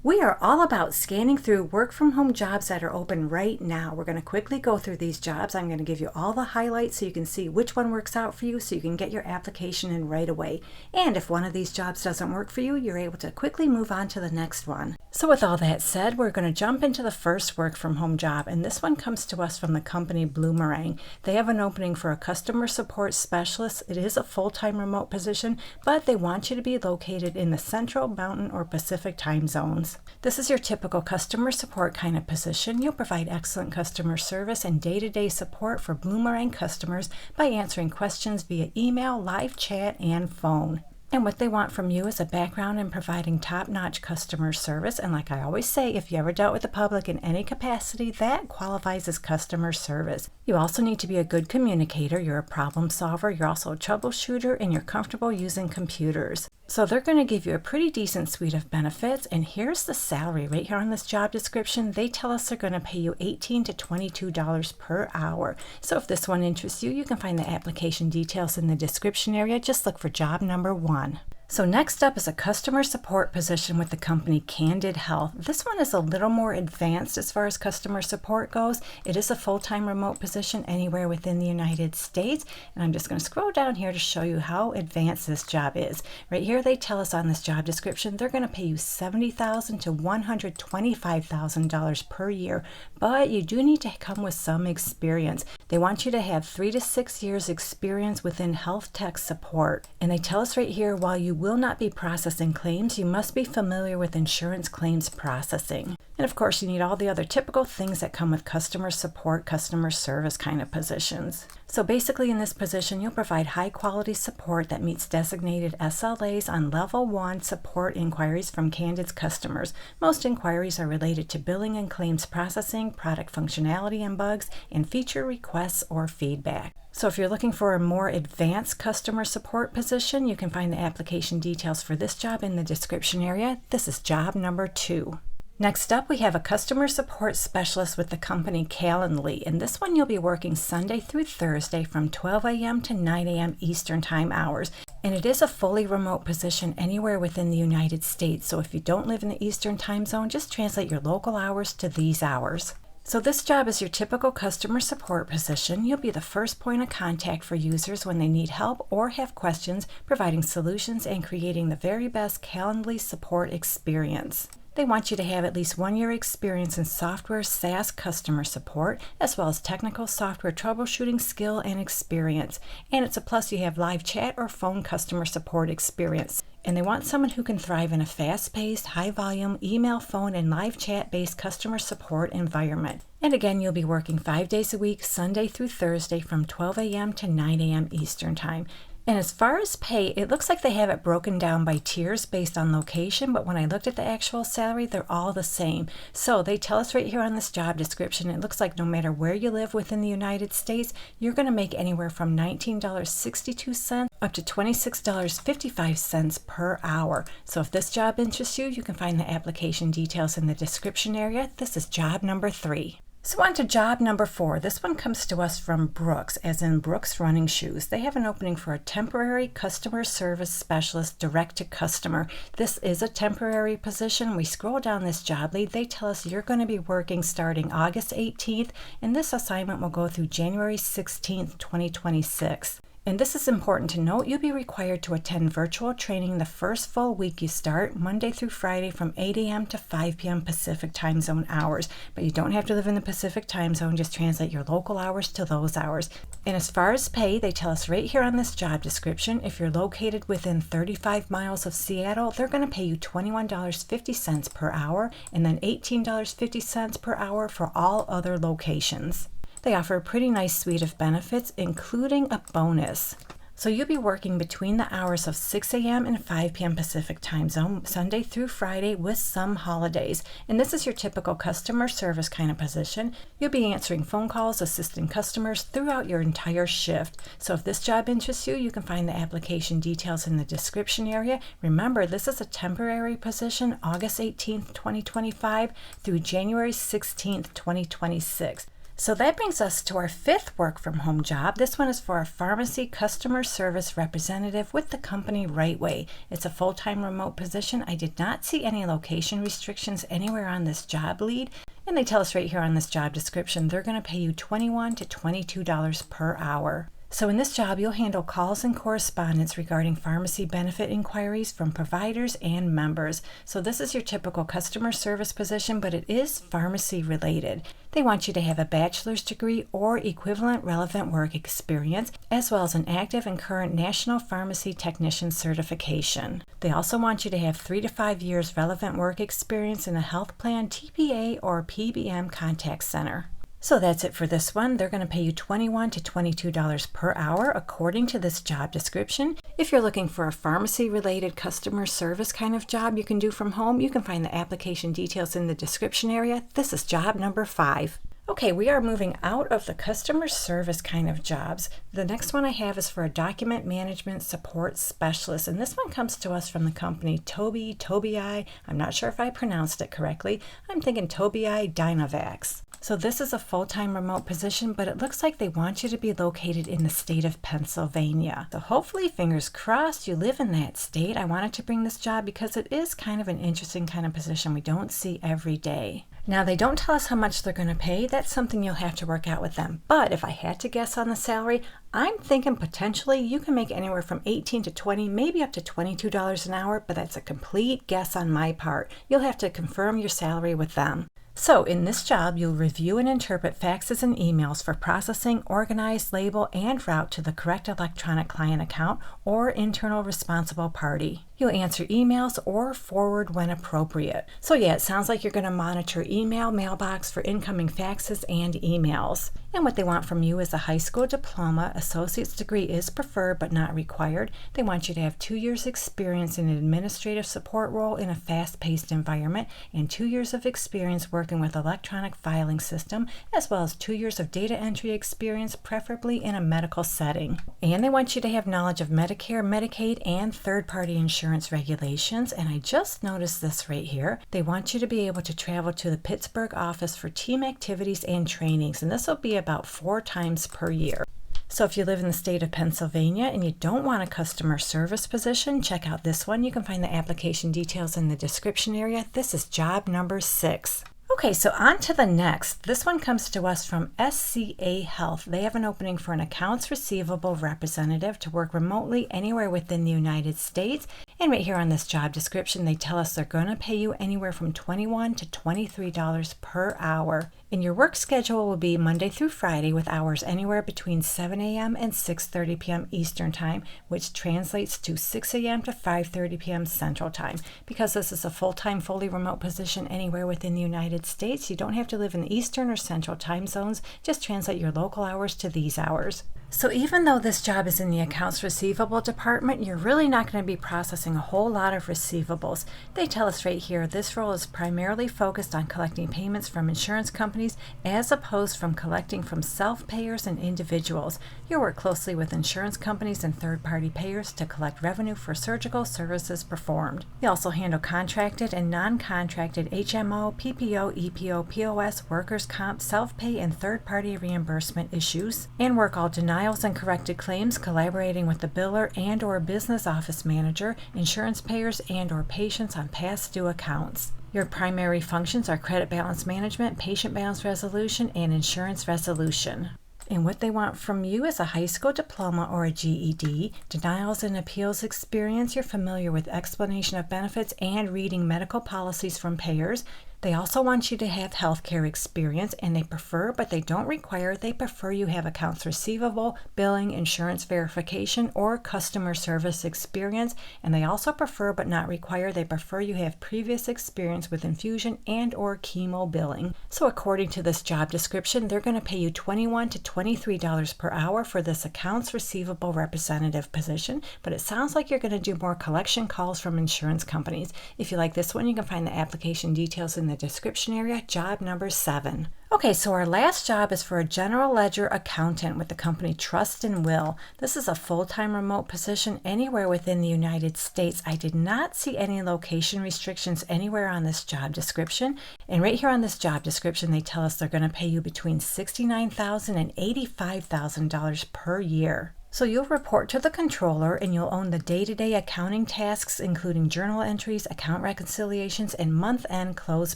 We are all about scanning through work from home jobs that are open right now. We're going to quickly go through these jobs. I'm going to give you all the highlights so you can see which one works out for you so you can get your application in right away. And if one of these jobs doesn't work for you, you're able to quickly move on to the next one. So with all that said, we're going to jump into the first work from home job, and this one comes to us from the company Bloomerang. They have an opening for a customer support specialist. It is a full-time remote position, but they want you to be located in the Central, Mountain, or Pacific time zones. This is your typical customer support kind of position. You'll provide excellent customer service and day-to-day support for Bloomerang customers by answering questions via email, live chat, and phone. And what they want from you is a background in providing top-notch customer service. And like I always say, if you ever dealt with the public in any capacity, that qualifies as customer service. You also need to be a good communicator. You're a problem solver. You're also a troubleshooter, and you're comfortable using computers. So they're going to give you a pretty decent suite of benefits. And here's the salary right here on this job description. They tell us they're going to pay you $18 to $22 per hour. So if this one interests you, you can find the application details in the description area. Just look for job number 1. So next up is a customer support position with the company Careers.sca.health. This one is a little more advanced as far as customer support goes. It is a full-time remote position anywhere within the United States. And I'm just going to scroll down here to show you how advanced this job is. Right here they tell us on this job description they're going to pay you $70,000 to $125,000 per year. But you do need to come with some experience. They want you to have 3 to 6 years experience within health tech support. And they tell us right here, while you will not be processing claims, you must be familiar with insurance claims processing. And of course, you need all the other typical things that come with customer support, customer service kind of positions. So basically in this position, you'll provide high quality support that meets designated SLAs on level 1 support inquiries from candidates customers. Most inquiries are related to billing and claims processing, product functionality and bugs, and feature requests or feedback. So if you're looking for a more advanced customer support position, you can find the application details for this job in the description area. This is job number 2. Next up, we have a customer support specialist with the company Calendly. And this one you'll be working Sunday through Thursday from 12 a.m. to 9 a.m. Eastern Time hours. And it is a fully remote position anywhere within the United States. So if you don't live in the Eastern Time zone, just translate your local hours to these hours. So this job is your typical customer support position. You'll be the first point of contact for users when they need help or have questions, providing solutions and creating the very best Calendly support experience. They want you to have at least 1 year experience in software SaaS customer support, as well as technical software troubleshooting skill and experience. And it's a plus you have live chat or phone customer support experience. And they want someone who can thrive in a fast-paced, high-volume, email, phone, and live chat-based customer support environment. And again, you'll be working 5 days a week, Sunday through Thursday from 12 a.m. to 9 a.m. Eastern Time. And as far as pay, it looks like they have it broken down by tiers based on location, but when I looked at the actual salary, they're all the same. So they tell us right here on this job description, it looks like no matter where you live within the United States, you're going to make anywhere from $19.62 up to $26.55 per hour. So if this job interests you, you can find the application details in the description area. This is job number 3. So on to job number 4. This one comes to us from Brooks, as in Brooks Running Shoes. They have an opening for a temporary customer service specialist direct to customer. This is a temporary position. We scroll down this job lead. They tell us you're going to be working starting August 18th, and this assignment will go through January 16th, 2026. And this is important to note, you'll be required to attend virtual training the first full week you start, Monday through Friday from 8 a.m. to 5 p.m. Pacific time zone hours. But you don't have to live in the Pacific time zone, just translate your local hours to those hours. And as far as pay, they tell us right here on this job description, if you're located within 35 miles of Seattle, they're going to pay you $21.50 per hour and then $18.50 per hour for all other locations. They offer a pretty nice suite of benefits, including a bonus. So you'll be working between the hours of 6 a.m. and 5 p.m. Pacific time zone, Sunday through Friday with some holidays. And this is your typical customer service kind of position. You'll be answering phone calls, assisting customers throughout your entire shift. So if this job interests you, you can find the application details in the description area. Remember, this is a temporary position, August 18th, 2025 through January 16th, 2026. So that brings us to our fifth work from home job. This one is for a pharmacy customer service representative with the company Right Way. It's a full-time remote position. I did not see any location restrictions anywhere on this job lead. And they tell us right here on this job description, they're going to pay you $21 to $22 per hour. So in this job, you'll handle calls and correspondence regarding pharmacy benefit inquiries from providers and members. So this is your typical customer service position, but it is pharmacy related. They want you to have a bachelor's degree or equivalent relevant work experience, as well as an active and current National Pharmacy Technician certification. They also want you to have 3 to 5 years relevant work experience in a health plan, TPA, or PBM contact center. So that's it for this one. They're going to pay you $21 to $22 per hour according to this job description. If you're looking for a pharmacy-related customer service kind of job you can do from home, you can find the application details in the description area. This is job number 5. Okay, we are moving out of the customer service kind of jobs. The next one I have is for a document management support specialist, and this one comes to us from the company Tobii. I'm not sure if I pronounced it correctly. I'm thinking Tobii Dynavax. So this is a full-time remote position, but it looks like they want you to be located in the state of Pennsylvania. So hopefully, fingers crossed, you live in that state. I wanted to bring this job because it is kind of an interesting kind of position we don't see every day. Now, they don't tell us how much they're going to pay. That's something you'll have to work out with them. But if I had to guess on the salary, I'm thinking potentially you can make anywhere from $18 to $20, maybe up to $22 an hour, but that's a complete guess on my part. You'll have to confirm your salary with them. So in this job, you'll review and interpret faxes and emails for processing, organize, label, and route to the correct electronic client account or internal responsible party. You'll answer emails or forward when appropriate. So yeah, it sounds like you're going to monitor email mailbox for incoming faxes and emails. And what they want from you is a high school diploma. Associate's degree is preferred but not required. They want you to have 2 years experience in an administrative support role in a fast-paced environment and 2 years of experience working with electronic filing system, as well as 2 years of data entry experience, preferably in a medical setting. And they want you to have knowledge of Medicare, Medicaid, and third-party insurance regulations. And I just noticed this right here. They want you to be able to travel to the Pittsburgh office for team activities and trainings, and this will be about 4 times per year. So if you live in the state of Pennsylvania and you don't want a customer service position, check out this one. You can find the application details in the description area. This is job number 6. Okay, so on to the next. This one comes to us from SCA Health. They have an opening for an accounts receivable representative to work remotely anywhere within the United States. And right here on this job description, they tell us they're going to pay you anywhere from $21 to $23 per hour. And your work schedule will be Monday through Friday with hours anywhere between 7 a.m. and 6:30 p.m. Eastern Time, which translates to 6 a.m. to 5:30 p.m. Central Time. Because this is a full-time, fully remote position anywhere within the United States, you don't have to live in the Eastern or Central time zones. Just translate your local hours to these hours. So even though this job is in the accounts receivable department, you're really not going to be processing a whole lot of receivables. They tell us right here, this role is primarily focused on collecting payments from insurance companies as opposed from collecting from self-payers and individuals. You work closely with insurance companies and third-party payers to collect revenue for surgical services performed. You also handle contracted and non-contracted HMO, PPO, EPO, POS, workers' comp, self-pay, and third-party reimbursement issues, and work all denials and corrected claims, collaborating with the biller and or business office manager, insurance payers, and or patients on past due accounts. Your primary functions are credit balance management, patient balance resolution, and insurance resolution. And what they want from you is a high school diploma or a GED, denials and appeals experience. You're familiar with explanation of benefits and reading medical policies from payers. They also want you to have healthcare experience, and they prefer, but they don't require, they prefer you have accounts receivable, billing, insurance verification, or customer service experience. And they also prefer, but not require, they prefer you have previous experience with infusion and or chemo billing. So according to this job description, they're going to pay you $21 to $23 per hour for this accounts receivable representative position, but it sounds like you're going to do more collection calls from insurance companies. If you like this one, you can find the application details in the description area, job number 7. Okay, so our last job is for a general ledger accountant with the company Trust and Will. This is a full-time remote position anywhere within the United States. I did not see any location restrictions anywhere on this job description. And right here on this job description, they tell us they're going to pay you between $69,000 and $85,000 per year. So you'll report to the controller and you'll own the day-to-day accounting tasks, including journal entries, account reconciliations, and month-end close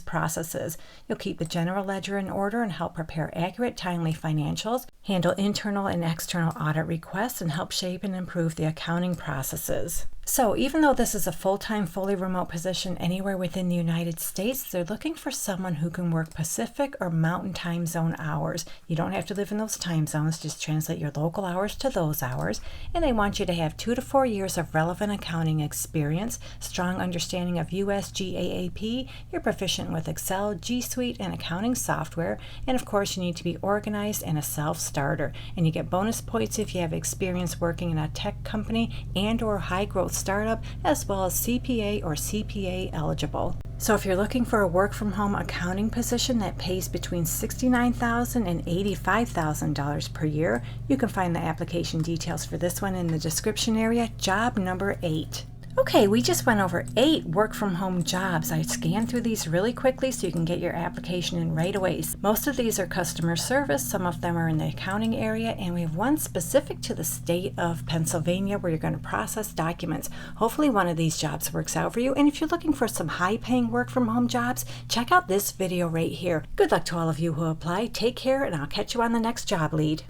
processes. You'll keep the general ledger in order and help prepare accurate, timely financials, handle internal and external audit requests, and help shape and improve the accounting processes. So even though this is a full-time, fully remote position anywhere within the United States, they're looking for someone who can work Pacific or Mountain time zone hours. You don't have to live in those time zones, just translate your local hours to those hours. And they want you to have 2 to 4 years of relevant accounting experience, strong understanding of US GAAP, you're proficient with Excel, G Suite, and accounting software, and of course you need to be organized and a self-starter. And you get bonus points if you have experience working in a tech company and or high-growth startup, as well as CPA or CPA eligible. So if you're looking for a work-from-home accounting position that pays between $69,000 and $85,000 per year, you can find the application details for this one in the description area, job number 8. Okay, we just went over 8 work-from-home jobs. I scanned through these really quickly so you can get your application in right away. Most of these are customer service, some of them are in the accounting area, and we have one specific to the state of Pennsylvania where you're going to process documents. Hopefully one of these jobs works out for you, and if you're looking for some high-paying work-from-home jobs, check out this video right here. Good luck to all of you who apply. Take care, and I'll catch you on the next job lead.